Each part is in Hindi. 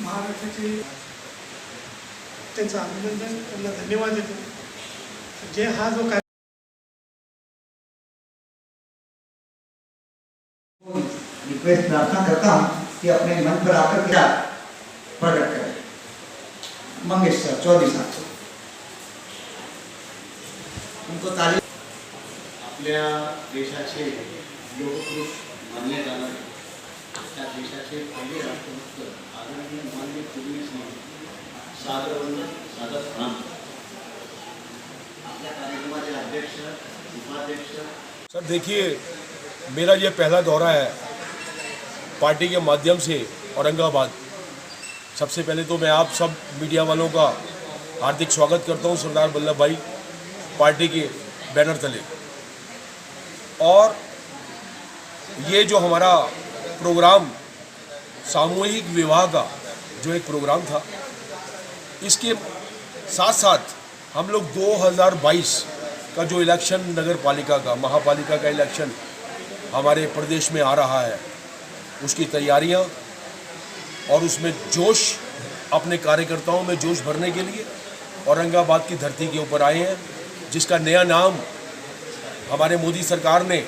महाराष्ट्राचे त्यांचं अभिनंदन, त्यांना धन्यवाद देतो. जे हा जो रिक्वेस्ट प्रार्थना करता हूँ कि अपने मन पर आकर क्या प्रकट करें. मंगेश सर, चौधरी साहब, उनको ताली. आपल्या देशाचे लोकपुरुष मानले जाणारे त्या देशाचे पहिले राष्ट्रभक्त आदरणीय माननीय फडणवीस सादर वंदन, सादर प्रणाम. आपल्या कार्यक्रमाचे अध्यक्ष, उपाध्यक्ष. सर देखिए, मेरा ये पहला दौरा है पार्टी के माध्यम से औरंगाबाद. सबसे पहले तो मैं आप सब मीडिया वालों का हार्दिक स्वागत करता हूँ सरदार वल्लभ भाई पार्टी के बैनर तले. और ये जो हमारा प्रोग्राम सामूहिक विवाह का जो एक प्रोग्राम था, इसके साथ साथ हम लोग 2022 का जो इलेक्शन नगर पालिका का, महापालिका का इलेक्शन हमारे प्रदेश में आ रहा है, उसकी तैयारियां और उसमें जोश, अपने कार्यकर्ताओं में जोश भरने के लिए औरंगाबाद की धरती के ऊपर आए हैं, जिसका नया नाम हमारे मोदी सरकार ने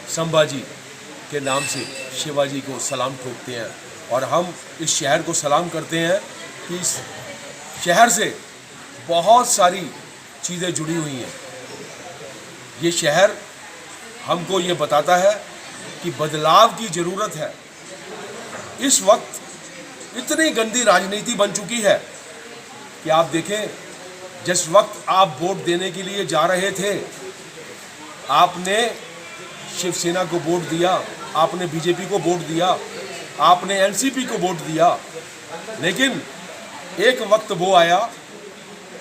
संभाजी के नाम से शिवाजी को सलाम ठोकते हैं. और हम इस शहर को सलाम करते हैं कि इस शहर से बहुत सारी चीज़ें जुड़ी हुई हैं. ये शहर हमको ये बताता है कि बदलाव की ज़रूरत है. इस वक्त इतनी गंदी राजनीति बन चुकी है कि आप देखें, जिस वक्त आप वोट देने के लिए जा रहे थे, आपने शिवसेना को वोट दिया, आपने बीजेपी को वोट दिया, आपने एनसीपी को वोट दिया. लेकिन एक वक्त वो आया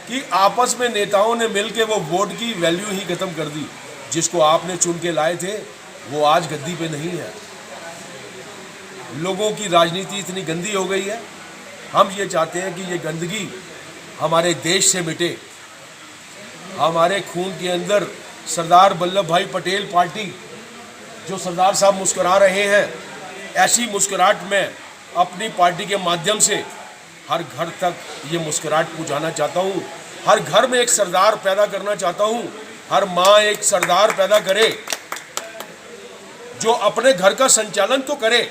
कि आपस में नेताओं ने मिलकर वो वोट की वैल्यू ही खत्म कर दी. जिसको आपने चुन के लाए थे वो आज गद्दी पे नहीं है. लोगों की राजनीति इतनी गंदी हो गई है. हम ये चाहते हैं कि ये गंदगी हमारे देश से मिटे. हमारे खून के अंदर सरदार वल्लभ भाई पटेल पार्टी, जो सरदार साहब मुस्कुरा रहे हैं, ऐसी मुस्कुराहट में अपनी पार्टी के माध्यम से हर घर तक ये मुस्कुराहट पहुँचाना चाहता हूँ. हर घर में एक सरदार पैदा करना चाहता हूँ. हर माँ एक सरदार पैदा करे जो अपने घर का संचालन तो करे,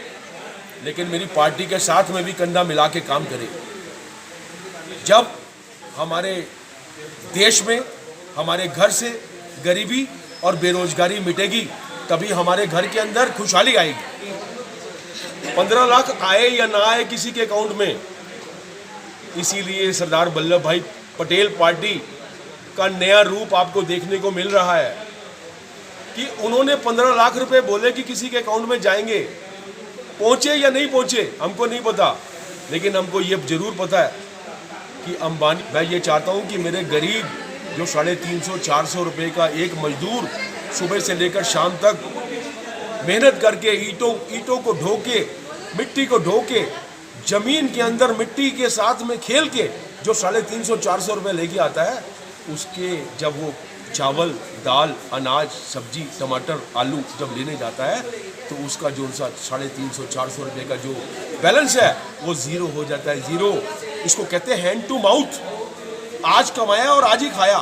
लेकिन मेरी पार्टी के साथ में भी कंधा मिला के काम करे. जब हमारे देश में, हमारे घर से गरीबी और बेरोजगारी मिटेगी, तभी हमारे घर के अंदर खुशहाली आएगी. 15 लाख आए या ना आए किसी के अकाउंट में, इसीलिए सरदार वल्लभ भाई पटेल पार्टी का नया रूप आपको देखने को मिल रहा है कि उन्होंने 15 लाख रुपए बोले कि किसी के अकाउंट में जाएंगे. पहुंचे या नहीं पहुंचे हमको नहीं पता, लेकिन हमको ये जरूर पता है कि अंबानी, मैं ये चाहता हूं कि मेरे गरीब जो 350-400 रुपये का एक मजदूर सुबह से लेकर शाम तक मेहनत करके ईंटों को ढो के, मिट्टी को ढो के, जमीन के अंदर मिट्टी के साथ में खेल के जो 350-400 रुपये लेके आता है, उसके जब वो चावल, दाल, अनाज, सब्जी, टमाटर, आलू जब लेने जाता है, तो उसका जो सा 350-400 रुपये का जो बैलेंस है वो ज़ीरो हो जाता है. ज़ीरो, इसको कहते हैं हैंड टू माउथ. आज कमाया और आज ही खाया.